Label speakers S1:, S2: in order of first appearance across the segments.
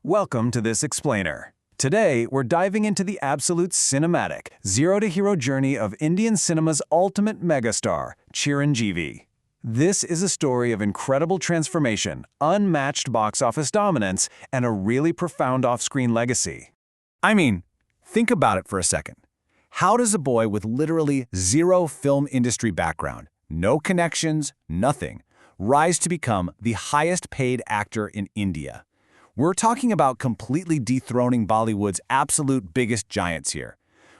S1: Welcome to this explainer. Today, we're diving into the absolute cinematic, zero-to-hero journey of Indian cinema's ultimate megastar, Chiranjeevi. This is a story of incredible transformation, unmatched box office dominance, and a really profound off-screen legacy. I mean, think about it for a second. How does a boy with literally zero film industry background, no connections, nothing, rise to become the highest-paid actor in India? We're talking about completely dethroning Bollywood's absolute biggest giants here.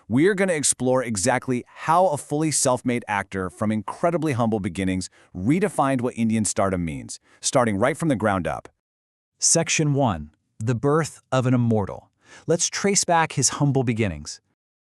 S1: We're going to explore exactly how a fully self-made actor from incredibly humble beginnings redefined what Indian stardom means, starting right from the ground up.
S2: Section 1. The Birth of an Immortal. Let's trace back his humble beginnings.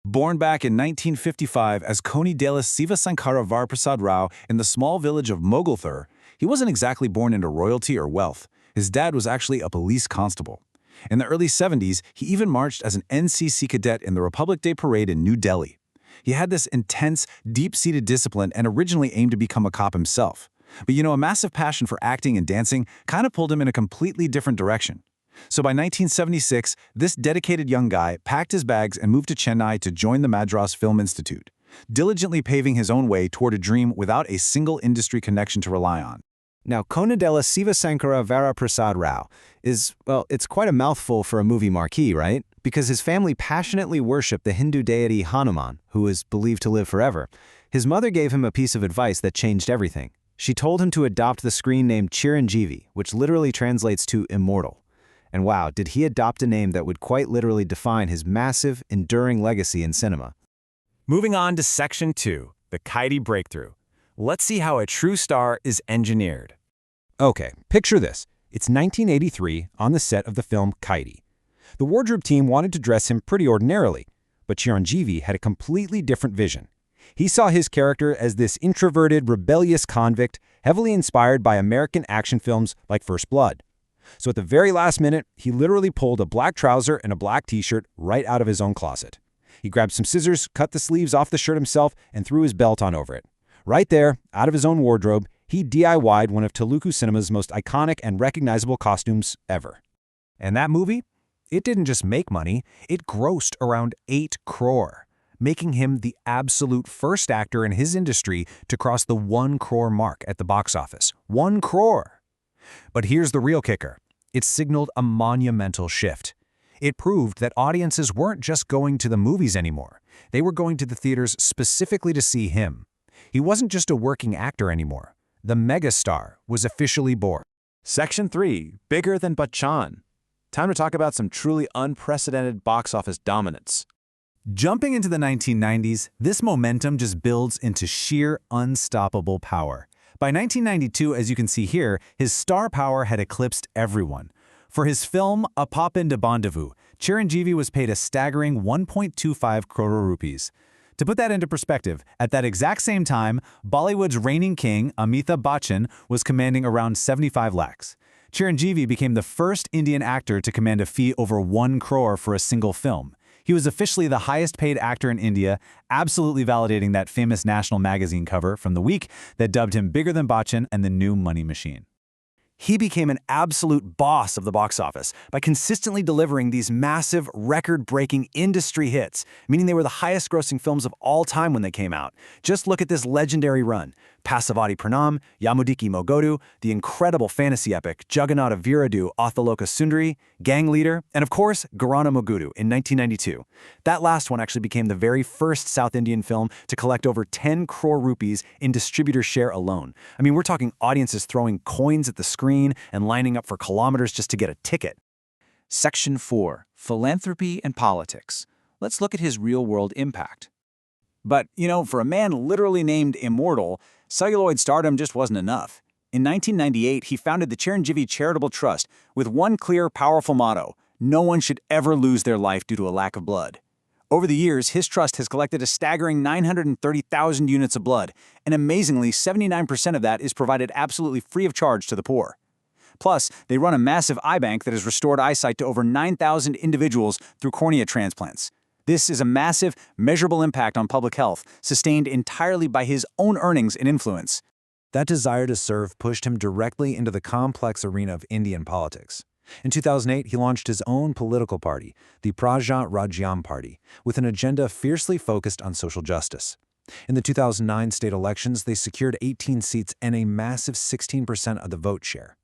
S1: Born back in 1955 as Konidela Sivasankara Varaprasad Rao in the small village of Mogulthur, he wasn't exactly born into royalty or wealth. His dad was actually a police constable. In the early 70s, he even marched as an NCC cadet in the Republic Day Parade in New Delhi. He had this intense, deep-seated discipline and originally aimed to become a cop himself. But a massive passion for acting and dancing kind of pulled him in a completely different direction. So by 1976, this dedicated young guy packed his bags and moved to Chennai to join the Madras Film Institute, diligently paving his own way toward a dream without a single industry connection to rely on.
S3: Now, Konidela Sivasankara Varaprasad Rao is, well, it's quite a mouthful for a movie marquee, right? Because his family passionately worshiped the Hindu deity Hanuman, who is believed to live forever. His mother gave him a piece of advice that changed everything. She told him to adopt the screen name Chiranjeevi, which literally translates to immortal. And wow, did he adopt a name that would quite literally define his massive, enduring legacy in cinema.
S1: Moving on to Section 2, the Kaidi Breakthrough. Let's see how a true star is engineered.
S4: Okay, picture this. It's 1983 on the set of the film Kaidi. The wardrobe team wanted to dress him pretty ordinarily, but Chiranjeevi had a completely different vision. He saw his character as this introverted, rebellious convict, heavily inspired by American action films like First Blood. So at the very last minute, he literally pulled a black trouser and a black t-shirt right out of his own closet. He grabbed some scissors, cut the sleeves off the shirt himself, and threw his belt on over it. Right there, out of his own wardrobe, he DIY'd one of Telugu cinema's most iconic and recognizable costumes ever.
S1: And that movie? It didn't just make money, it grossed around 8 crore, making him the absolute first actor in his industry to cross the 1 crore mark at the box office. 1 crore! But here's the real kicker. It signaled a monumental shift. It proved that audiences weren't just going to the movies anymore. They were going to the theaters specifically to see him. He wasn't just a working actor anymore. The megastar was officially born.
S5: Section 3, Bigger Than Bachchan. Time to talk about some truly unprecedented box office dominance.
S1: Jumping into the 1990s, this momentum just builds into sheer unstoppable power. By 1992, as you can see here, his star power had eclipsed everyone. For his film A Papinda Bandhavu, Chiranjeevi was paid a staggering 1.25 crore rupees. To put that into perspective, at that exact same time, Bollywood's reigning king, Amitabh Bachchan, was commanding around 75 lakhs. Chiranjeevi became the first Indian actor to command a fee over 1 crore for a single film. He was officially the highest-paid actor in India, absolutely validating that famous national magazine cover from the week that dubbed him bigger than Bachchan and the new money machine. He became an absolute boss of the box office by consistently delivering these massive, record-breaking industry hits, meaning they were the highest-grossing films of all time when they came out. Just look at this legendary run. Pasavadi Pranam, Yamudiki Mogodu, the incredible fantasy epic Jagannatha Viradu Athaloka Sundari, Gang Leader, and of course, Garana Mogudu in 1992. That last one actually became the very first South Indian film to collect over 10 crore rupees in distributor share alone. I mean, we're talking audiences throwing coins at the screen and lining up for kilometers just to get a ticket.
S2: Section 4. Philanthropy and Politics. Let's look at his real-world impact.
S1: But, for a man literally named Immortal, celluloid stardom just wasn't enough. In 1998, he founded the Chiranjeevi Charitable Trust with one clear, powerful motto: no one should ever lose their life due to a lack of blood. Over the years, his trust has collected a staggering 930,000 units of blood, and amazingly, 79% of that is provided absolutely free of charge to the poor. Plus, they run a massive eye bank that has restored eyesight to over 9,000 individuals through cornea transplants. This is a massive, measurable impact on public health, sustained entirely by his own earnings and influence. That desire to serve pushed him directly into the complex arena of Indian politics.
S4: In 2008, he launched his own political party, the Praja Rajyam Party, with an agenda fiercely focused on social justice. In the 2009 state elections, they secured 18 seats and a massive 16% of the vote share.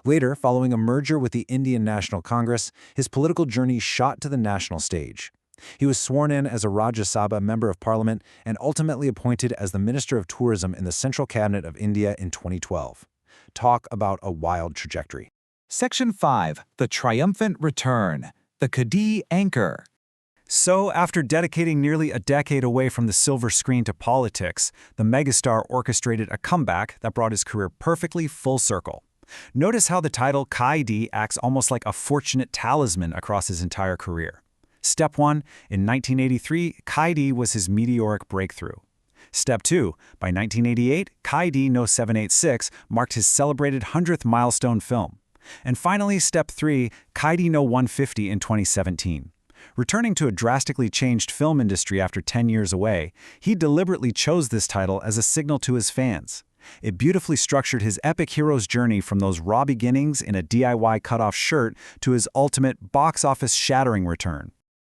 S4: Later, following a merger with the Indian National Congress, his political journey shot to the national stage. He was sworn in as a Rajya Sabha member of parliament and ultimately appointed as the Minister of Tourism in the Central Cabinet of India in 2012. Talk about a wild trajectory.
S2: Section 5. The Triumphant Return. The Kadi Anchor.
S1: So, after dedicating nearly a decade away from the silver screen to politics, the megastar orchestrated a comeback that brought his career perfectly full circle. Notice how the title Kaidi acts almost like a fortunate talisman across his entire career. Step 1, in 1983, Kaidi was his meteoric breakthrough. Step 2, by 1988, Kaidi No. 786 marked his celebrated 100th milestone film. And finally, Step 3, Kaidi No. 150 in 2017. Returning to a drastically changed film industry after 10 years away, he deliberately chose this title as a signal to his fans. It beautifully structured his epic hero's journey from those raw beginnings in a DIY cutoff shirt to his ultimate box office shattering return.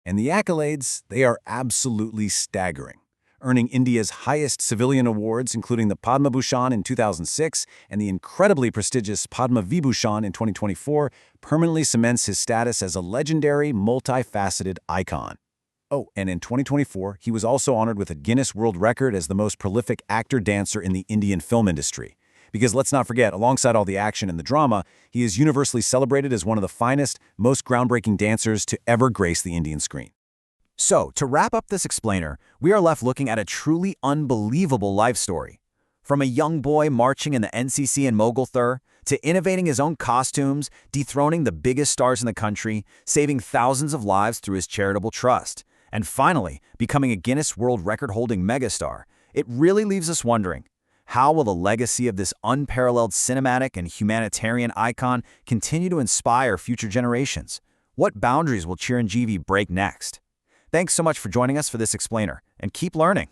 S5: And the accolades, they are absolutely staggering, earning India's highest civilian awards, including the Padma Bhushan in 2006 and the incredibly prestigious Padma Vibhushan in 2024, permanently cements his status as a legendary, multifaceted icon. Oh, and in 2024, he was also honored with a Guinness World Record as the most prolific actor-dancer in the Indian film industry. Because let's not forget, alongside all the action and the drama, he is universally celebrated as one of the finest, most groundbreaking dancers to ever grace the Indian screen.
S3: So, to wrap up this explainer, we are left looking at a truly unbelievable life story. From a young boy marching in the NCC in Mogulthur, to innovating his own costumes, dethroning the biggest stars in the country, saving thousands of lives through his charitable trust, and finally, becoming a Guinness World Record-holding megastar, it really leaves us wondering, how will the legacy of this unparalleled cinematic and humanitarian icon continue to inspire future generations? What boundaries will Chiranjeevi break next? Thanks so much for joining us for this explainer, and keep learning.